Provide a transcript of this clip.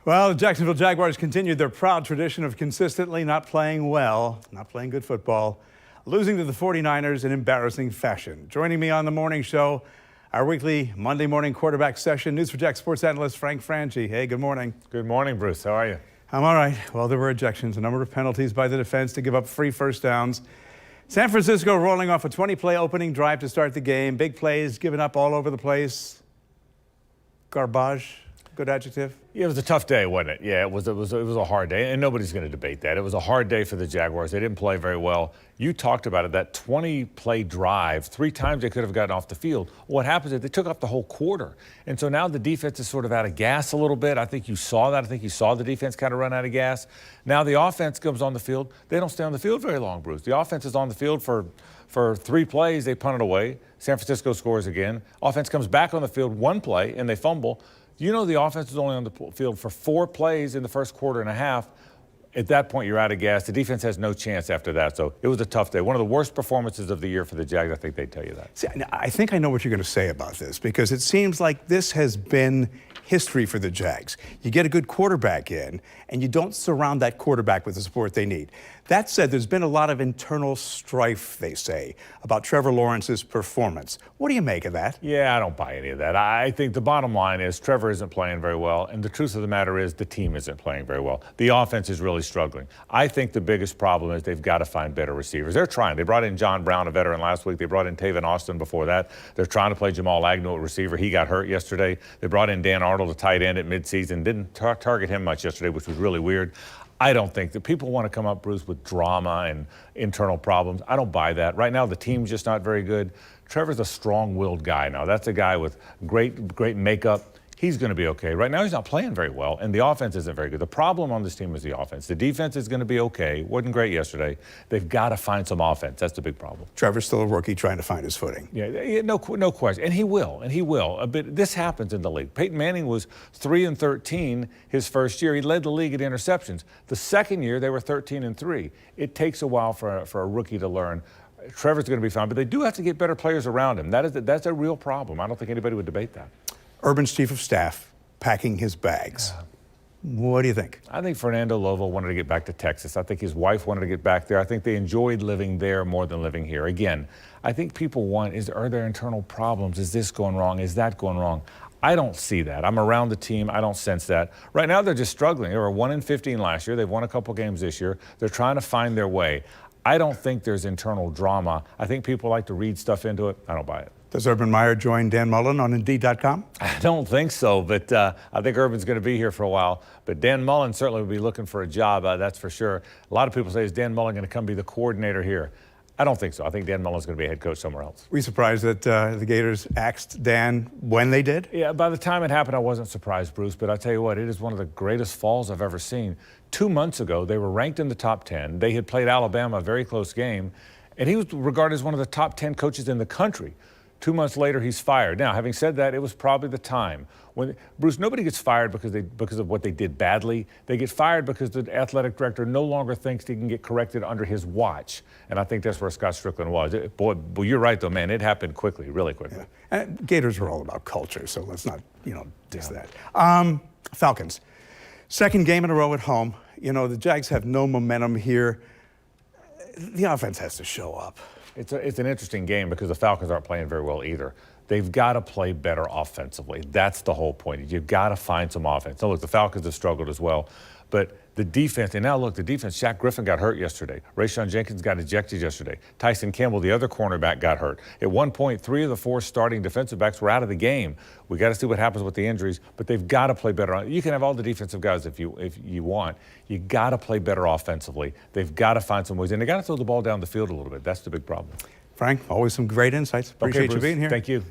Well, the Jacksonville Jaguars continued their proud tradition of consistently not playing well, not playing good football, losing to the 49ers in embarrassing fashion. Joining me on the morning show, our weekly Monday morning quarterback session, News4Jax sports analyst Frangie. Hey, good morning. Good morning, Bruce. How are you? I'm all right. Well, there were ejections, a number of penalties by the defense to give up free first downs. San Francisco rolling off a 20-play opening drive to start the game. Big plays given up all over the place. Garbage. Good adjective? Yeah, it was a tough day, wasn't it? Yeah, it was a hard day, and nobody's going to debate that. It was a hard day for the Jaguars. They didn't play very well. You talked about it, that 20-play drive, 3 times they could have gotten off the field. What happens is they took off the whole quarter, and so now the defense is sort of out of gas a little bit. I think you saw that. I think you saw the defense kind of run out of gas. Now the offense comes on the field. They don't stay on the field very long, Bruce. The offense is on the field for 3 plays. They punt it away. San Francisco scores again. Offense comes back on the field 1 play, and they fumble. You know the offense was only on the field for 4 plays in the first quarter and a half. At that point, you're out of gas. The defense has no chance after that. So it was a tough day. One of the worst performances of the year for the Jags. I think they'd tell you that. See, I think I know what you're going to say about this, because it seems like this has been history for the Jags. You get a good quarterback in, and you don't surround that quarterback with the support they need. That said, there's been a lot of internal strife, they say, about Trevor Lawrence's performance. What do you make of that? Yeah, I don't buy any of that. I think the bottom line is Trevor isn't playing very well, and the truth of the matter is the team isn't playing very well. The offense is really struggling. I think the biggest problem is they've got to find better receivers. They're trying. They brought in John Brown, a veteran, last week. They brought in Taven Austin before that. They're trying to play Jamal Agnew at receiver. He got hurt yesterday. They brought in Dan Arnold, a tight end, at midseason. Didn't target him much yesterday, which was really weird. I don't think that people want to come up, Bruce, with drama and internal problems. I don't buy that. Right now, the team's just not very good. Trevor's a strong-willed guy now. That's a guy with great makeup. He's going to be okay. Right now, he's not playing very well, and the offense isn't very good. The problem on this team is the offense. The defense is going to be okay. Wasn't great yesterday. They've got to find some offense. That's the big problem. Trevor's still a rookie trying to find his footing. Yeah, no question. And he will. But this happens in the league. Peyton Manning was 3-13 his first year. He led the league at interceptions. The second year, they were 13-3. It takes a while for a rookie to learn. Trevor's going to be fine, but they do have to get better players around him. That's a real problem. I don't think anybody would debate that. Urban's chief of staff packing his bags. What do you think? I think Fernando Lovo wanted to get back to Texas. I think his wife wanted to get back there. I think they enjoyed living there more than living here. Again, I think people are there internal problems? Is this going wrong? Is that going wrong? I don't see that. I'm around the team. I don't sense that. Right now, they're just struggling. They were 1-15 last year. They've won a couple games this year. They're trying to find their way. I don't think there's internal drama. I think people like to read stuff into it. I don't buy it. Does Urban Meyer join Dan Mullen on Indeed.com? I don't think so, but I think Urban's going to be here for a while. But Dan Mullen certainly will be looking for a job, that's for sure. A lot of people say, is Dan Mullen going to come be the coordinator here? I don't think so. I think Dan Mullen's going to be a head coach somewhere else. Were you surprised that the Gators axed Dan when they did? Yeah, by the time it happened, I wasn't surprised, Bruce. But I tell you what, it is one of the greatest falls I've ever seen. 2 months ago, they were ranked in the top 10. They had played Alabama, a very close game. And he was regarded as one of the top 10 coaches in the country. 2 months later, he's fired. Now, having said that, it was probably the time. Bruce, nobody gets fired because of what they did badly. They get fired because the athletic director no longer thinks he can get corrected under his watch. And I think that's where Scott Strickland was. Boy, you're right, though, man. It happened quickly, really quickly. Yeah. And Gators are all about culture, so let's not, diss that. Falcons, 2nd game in a row at home. The Jags have no momentum here. The offense has to show up. It's an interesting game because the Falcons aren't playing very well either. They've got to play better offensively. That's the whole point. You've got to find some offense. Now, look, the Falcons have struggled as well. But the defense, and now look, the defense, Shaq Griffin got hurt yesterday. Rayshon Jenkins got ejected yesterday. Tyson Campbell, the other cornerback, got hurt. At one point, 3 of the 4 starting defensive backs were out of the game. We got to see what happens with the injuries, but they've got to play better. You can have all the defensive guys if you want. You got to play better offensively. They've got to find some ways, and they got to throw the ball down the field a little bit. That's the big problem. Frank, always some great insights. Appreciate you being here. Thank you.